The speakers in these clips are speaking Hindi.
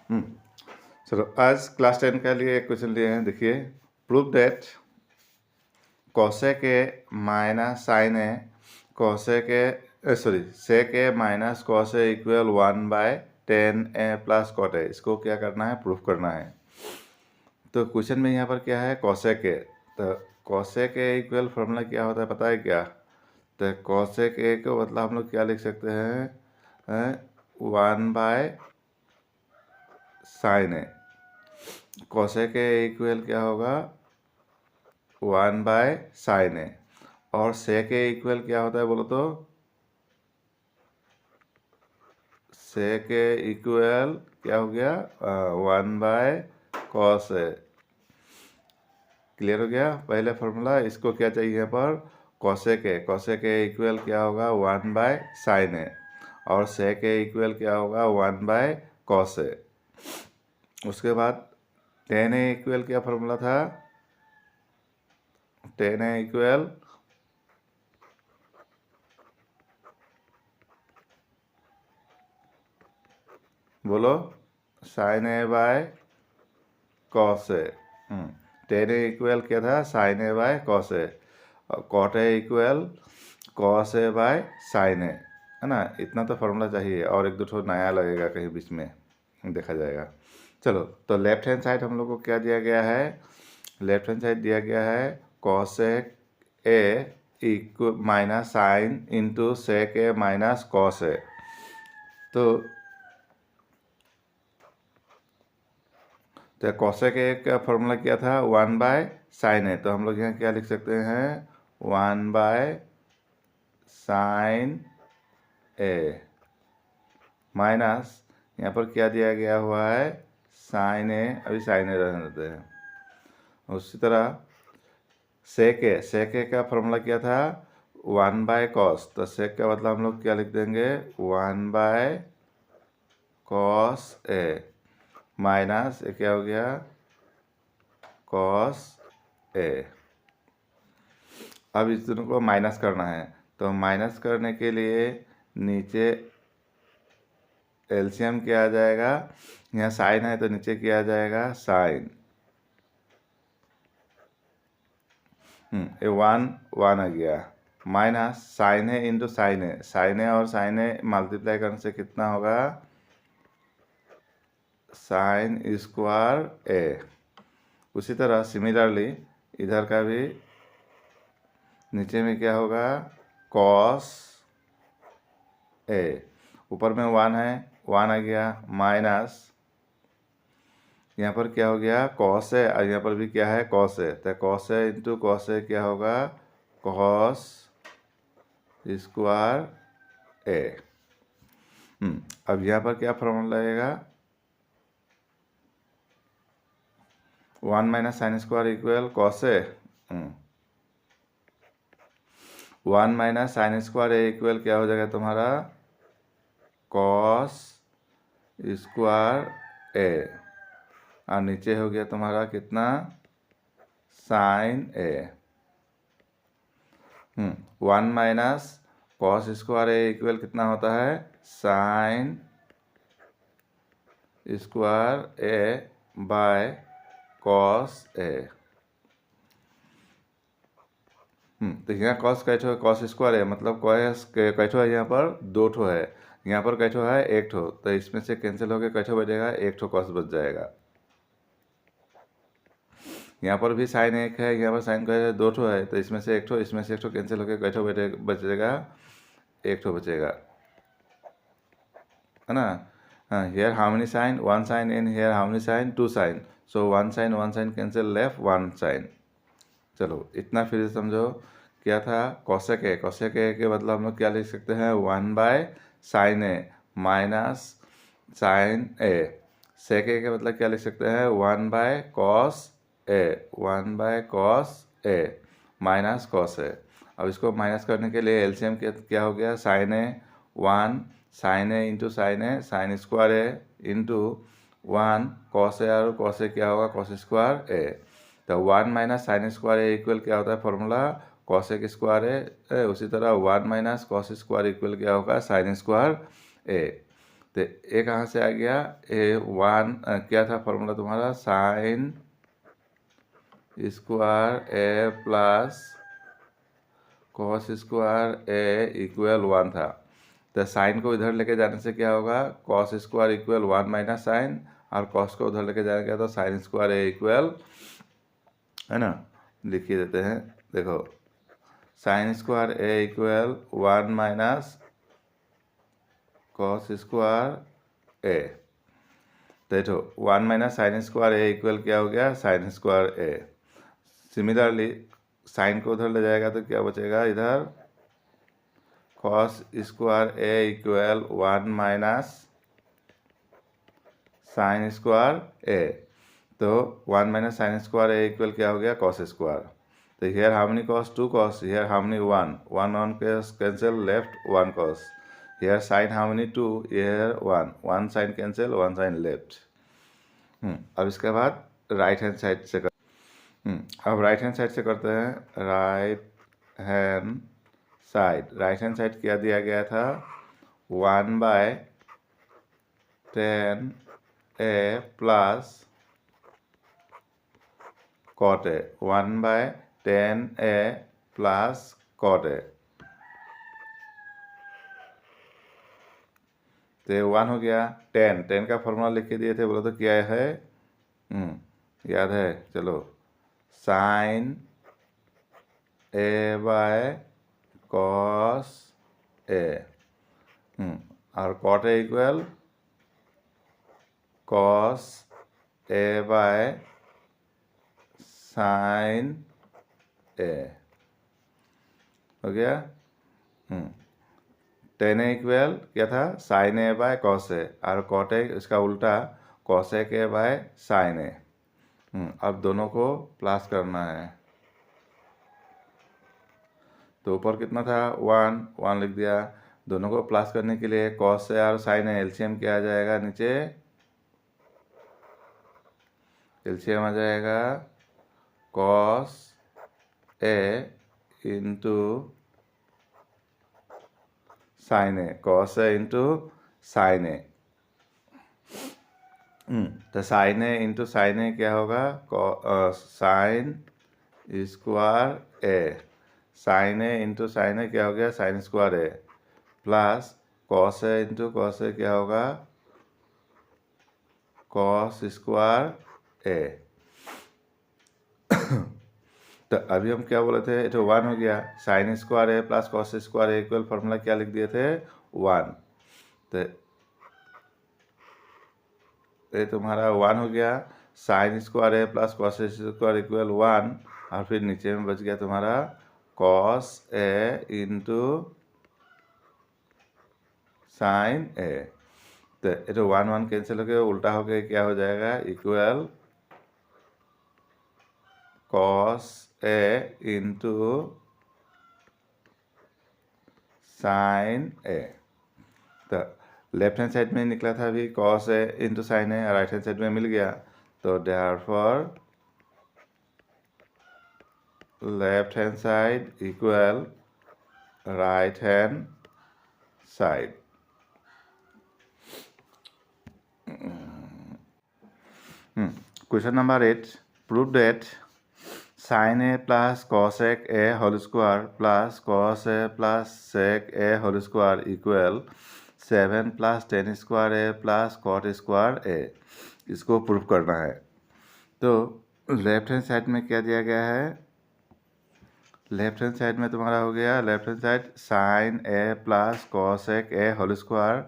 हम्म, चलो आज क्लास 10 के लिए एक क्वेश्चन लिए हैं। देखिए, prove that cosec A minus sine A cosec A sec A minus cos A equal 1/10 A plus cot A. इसको क्या करना है, प्रूफ करना है। तो क्वेश्चन में यहाँ पर क्या है, कोसेक ए। तो कोसेक ए इक्वल फॉर्मूला क्या होता है पता है क्या? तो कोसेक ए को मतलब हम लोग क्या लिख सकते हैं, 1/sin ए। कोसेक ए इक्वल क्या होगा, 1/sin ए। और सेक ए इक्वल क्या होता है बोलो तो, सेक ए इक्वल क्या हो गया, 1/cos ए। क्लियर हो गया पहले फॉर्मूला। इसको क्या चाहिए यहाँ पर, कोसेक ए। कोसेक ए इक्वल क्या होगा, 1/sin ए। और सेक ए इक्वल क्या होगा, 1/cos ए। उसके बाद tan ए इक्वल क्या फॉर्मूला था, tan ए इक्वल बोलो sin ए बाय cos ए। tan ए इक्वल क्या था, sin ए बाय cos ए। और cot ए इक्वल cos ए बाय sin ए, है ना। इतना तो फॉर्मूला चाहिए, और एक दो ठो नया लगेगा कहीं बीच में, देखा जाएगा। चलो, तो लेफ्ट हैंड साइड हम लोग को क्या दिया गया है, लेफ्ट हैंड साइड दिया गया है cosec A equal minus sine into sec A minus cos A. तो कोसेक ए का फॉर्मूला क्या था, 1/sin ए। तो हम लोग यहाँ क्या लिख सकते हैं, 1/sin ए माइनस यहाँ पर क्या दिया गया हुआ है, sin ए। अभी sin ए रहने देते हैं। उसी तरह सेक ए का फॉर्मूला क्या था, 1/cos। तो सेक का मतलब हम लोग क्या लिख देंगे, 1/cos ए माइनस ये क्या हो गया, cos ए। अब इस दोनों को माइनस करना है। तो माइनस करने के लिए नीचे एलसीएम क्या आ जाएगा, यहाँ साइन है तो नीचे क्या आ जाएगा, साइन। ये 1 आ गया, माइनस साइन है इंटू साइन है। साइन है और साइन है मल्टीप्लाई करने से कितना होगा, साइन स्क्वायर ए। उसी तरह सिमिलरली इधर का भी नीचे में क्या होगा, कॉस ए। ऊपर में 1 है, 1 आ गया, माइनस यहाँ पर क्या हो गया, कॉस ए। और यहाँ पर भी क्या है, कॉस ए। तो कॉस ए इंटू कॉस ए क्या होगा, कॉस स्क्वायर ए। अब यहाँ पर क्या फॉर्मूला लगेगा, 1 minus sine square equal cos A. 1 minus sine square A equal क्या हो जाएगा तुम्हारा, कॉस स्क्वायर ए। और नीचे हो गया तुम्हारा कितना, sine A. 1 minus cos square A equal कितना होता है, sine square A by cos A. तो यहाँ कॉस कैठो है, कॉस स्क्वायर है मतलब कॉस कैठो है, यहाँ पर 2 ठो है, यहाँ पर कैठो है 1 ठो। तो इसमें से कैंसिल होकर कैठो बचेगा, 1 ठो कॉस बच जाएगा। यहाँ पर भी साइन 1 है, यहाँ पर साइन का 2 ठो है, तो इसमें से 1 ठो, इसमें से 1 ठो कैंसिल होकर कैठो बचेगा, 1 ठो बचेगा, है ना। हाँ, here how many sine, 1 sine, in here how many sine, 2 sine. So 1 sine cancel, left 1 sine. चलो इतना फिर समझो क्या था, कोसेक ए। कोसेक ए के मतलब हम लोग क्या लिख सकते हैं, 1/sin ए माइनस साइन ए। सेक ए के मतलब क्या लिख सकते हैं, 1/cos ए, 1/cos ए माइनस कॉस ए। अब इसको माइनस करने के लिए एलसीएम क्या हो गया, sign A 1, sign A into sine A, sine square A into 1 cos A, और कॉस ए क्या होगा, कॉस स्क्वायर ए। तो 1 minus sine square A equal क्या होता है फॉर्मूला, कॉसेक स्क्वायर ए। उसी तरह 1 माइनस कॉस स्क्वायर इक्वल क्या होगा, साइन स्क्वायर ए। तो ए कहाँ से आ गया, ए 1 क्या था फॉर्मूला तुम्हारा, sign square A plus cos square A equal 1 था। तो साइन को इधर लेके जाने से क्या होगा, cos square equal 1 minus sine, और कॉस को उधर लेके जाएगा तो साइन स्क्वायर ए इक्वल, है ना, लिख ही देते हैं। देखो sign square A equal 1 minus cos square ए, देखो 1 minus sine square A equal क्या हो गया, साइन स्क्वायर ए। सिमिलरली साइन को उधर ले जाएगा तो क्या बचेगा, इधर cos square A equal 1 minus sine square ए। तो 1 minus sine square A equal क्या हो गया, कॉस स्क्वायर। तो here how many cos, 2 cos, here how many 1 1 cancel, left 1 cos, here sine how many 2, here 1 sine cancel, 1 sine left. अब इसके बाद राइट हैंड साइड से अब राइट हैंड साइड से करते हैं। राइट हैंड साइड क्या दिया गया था, 1/10 A plus cot A, 1/10 A plus cot A. तो 1 हो गया, 10 का फॉर्मूला लिख के दिए थे, बोलो तो क्या है, याद है, चलो, sine A by cos A, और cot A equal cos A by sine A, हो गया। 10 ए इक्वल क्या था, sine A by cos A, और कॉट ए इसका उल्टा कॉस ए के बाय साइन ए। अब दोनों को प्लस करना है, तो ऊपर कितना था, 1 लिख दिया। दोनों को प्लस करने के लिए कॉस ए और साइन ए एलसीएम क्या आ जाएगा, नीचे एलसीएम आ जाएगा cos A into sine A, cos A into sine A. तो साइन ए इंटू साइन ए क्या होगा, sine square A, sign A into sine ए क्या हो गया, sign square A, plus cos A into cos ए क्या होगा, कॉस स्क्वायर ए। तो अभी हम क्या बोले थे, तो 1 हो गया, sign square A plus cos square A equal formula क्या लिख दिए थे, 1। तो ये तुम्हारा 1 हो गया, sign square A plus cos square equal 1, और फिर नीचे में बच गया तुम्हारा cos A into sine A. तो ये तो 1 कैंसिल हो गया, उल्टा हो गया, क्या हो जाएगा, equal cos A into sine A. तो लेफ्ट हैंड साइड में निकला था अभी cos A into sine A, right hand side में मिल गया, तो therefore left hand side equal right hand side. Question number 8, prove that sine A plus cosec A whole square plus cos A plus sec A whole square equal 7 plus 10 square A plus cot square A. इसको प्रूव करना है। तो लेफ्ट हैंड साइड में क्या दिया गया है, लेफ्ट हैंड साइड में तुम्हारा हो गया, left hand side sine A plus cosec A whole square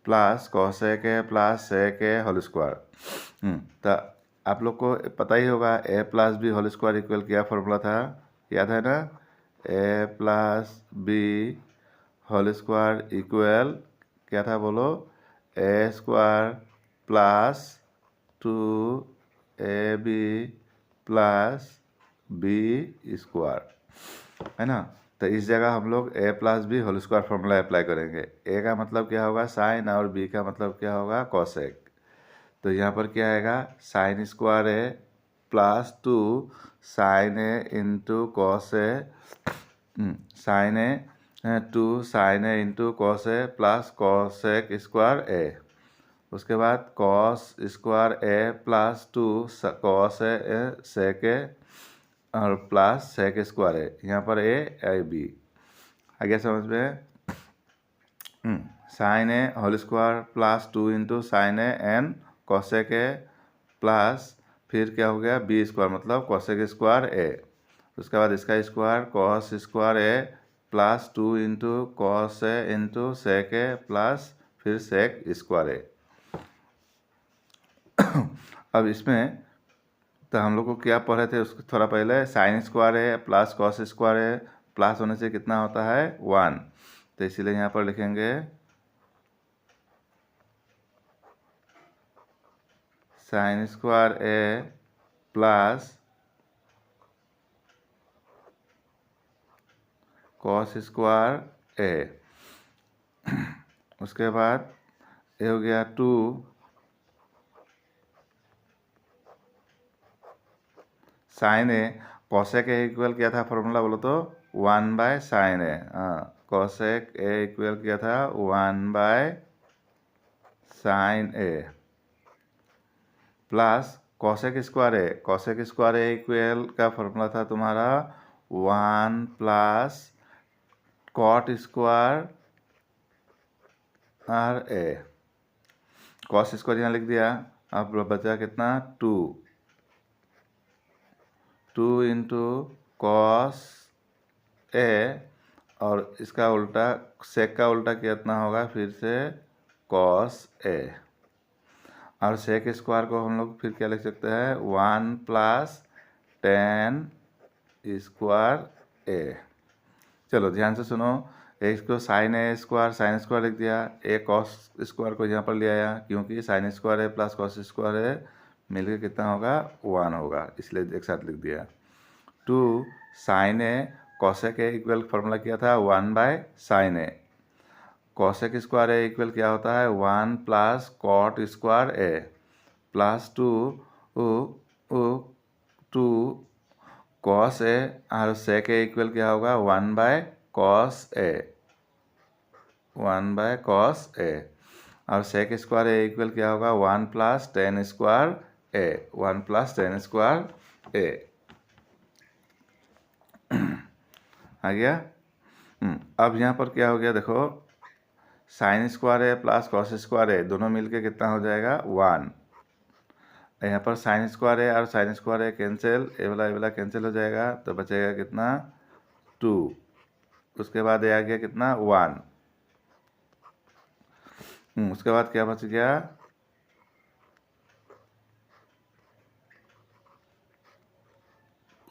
plus cosec A plus sec A whole square. तो आप लोग को पता ही होगा A plus B whole square equal क्या फॉर्मूला था, याद है ना, A plus B whole square equal क्या था बोलो, A square plus 2ab plus B square, है ना। तो इस जगह हम लोग A plus B whole square formula apply करेंगे। ए का मतलब क्या होगा साइन, और बी का मतलब क्या होगा कॉसेक। तो यहाँ पर क्या आएगा, sign square A plus 2 sine A into cos A, sign A 2 sine A into cos A plus cosec square A. उसके बाद cos square A plus 2 cos A sec ए और प्लस सेक स्क्वायर ए, यहाँ पर ए बी आगे समझ में। Sine A whole square plus 2 into sine A N cosec A plus फिर क्या हो गया बी स्क्वायर मतलब कॉसेक स्क्वायर ए। उसके बाद इसका square cos square A plus 2 into cos A into sec A plus फिर सेक स्क्वायर ए। अब इसमें तो हम लोग को क्या पढ़े थे उसको थोड़ा पहले, साइन स्क्वायर है प्लस कॉस स्क्वायर है प्लस होने से कितना होता है 1, तो इसीलिए यहाँ पर लिखेंगे sine square A plus cos square A. उसके बाद ये हो गया 2 sine A cosec A equal किया था फॉर्मूला बोलो तो 1 by sine A. Cosec A equal किया था 1 by sine A plus cosec square A. Cosec square A equal का फॉर्मूला था तुम्हारा 1 plus cot square R A. Cos square यहाँ लिख दिया। अब बचा कितना 2 इंटू कॉस ए और इसका उल्टा सेक का उल्टा कितना होगा फिर से कॉस ए और सेक स्क्वायर को हम लोग फिर क्या लिख सकते हैं 1 प्लस टेन स्क्वायर ए। चलो ध्यान से सुनो, इसको साइन ए स्क्वायर लिख दिया, ए कॉस स्क्वायर को यहाँ पर ले आया क्योंकि sign square A plus cos square ए मिलकर कितना होगा 1 होगा, इसलिए एक साथ लिख दिया। 2 sine A cosec A equal formula किया था 1 by sine A. Cosec square A equal क्या होता है 1 plus cot square A plus 2 cos A और सेक ए इक्वल क्या होगा 1 by cos A 1 by cos A और सेक स्क्वायर ए इक्वल क्या होगा 1 plus tan square A 1 plus tan square A. आ गया। अब यहाँ पर क्या हो गया देखो, sign square A plus cos square ए दोनों मिलके कितना हो जाएगा 1। यहाँ पर साइन स्क्वायर ए और साइन स्क्वायर ए कैंसिल, ए वाला कैंसिल हो जाएगा तो बचेगा कितना 2। उसके बाद ये आ गया कितना 1। उसके बाद क्या बच गया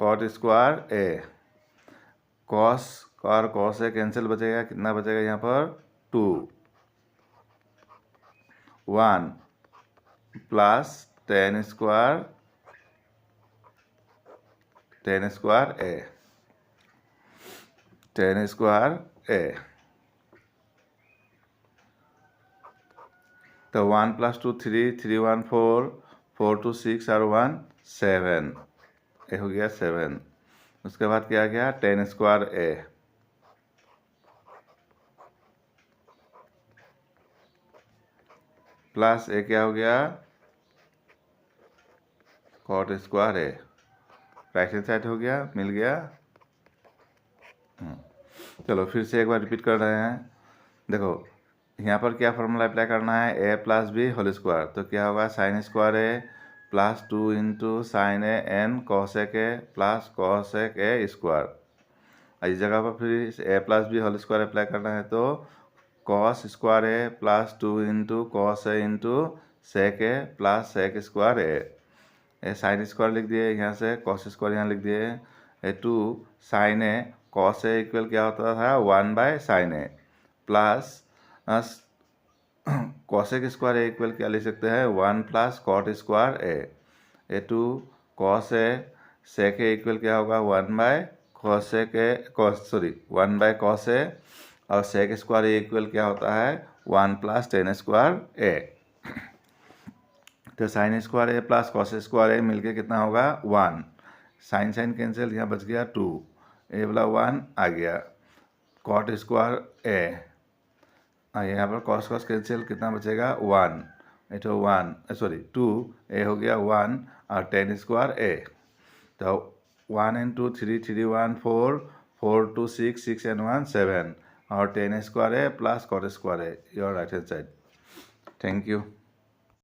कॉट स्क्वायर ए। कॉस और कॉस ए कैंसिल बचेगा, कितना बचेगा यहाँ पर 2 1 प्लस टेन स्क्वायर ए ए। तो 1 प्लस 2 3 3 1 4 4 2 6 और 1 7 ये हो गया 7। उसके बाद क्या आ गया टेन स्क्वायर ए प्लस ए क्या हो गया कॉट स्क्वायर ए। राइट हैंड साइड हो गया, मिल गया। चलो फिर से एक बार रिपीट कर रहे हैं। देखो यहाँ पर क्या फॉर्मूला अप्लाई करना है A plus B whole square, तो क्या होगा sine square A plus 2 into sine A N cosec A plus cosec A square. इस जगह पर फिर A plus B whole square apply करना है तो cos square A plus 2 into cos A into sec A plus sec square A. Sine square लिख दिए, यहाँ से कॉस स्क्वायर यहाँ लिख दिए। 2 sine A cos A equal क्या होता था 1 by sine A plus cosec square A equal क्या लिख सकते हैं 1 plus cot square A. 2 cos A sec A equal क्या होगा 1 by cosec A 1 by cos A और सेक स्क्वायर ए इक्वल क्या होता है 1 प्लस टेन स्क्वायर ए। तो sign square A plus cos square ए मिलके कितना होगा 1। साइन साइन कैंसिल, यहाँ बच गया 2 ए वाला 1 आ गया कॉट स्क्वायर ए। यहाँ पर कॉस कॉस कैंसिल, कितना बचेगा 1 ये तो 1 सॉरी 2 ए हो गया 1 और 10 स्क्वायर ए तो 1 and 2 3 3 1 4 4 2 6 6 and 1 7 और 10 square A plus cot square A your right hand side. Thank you.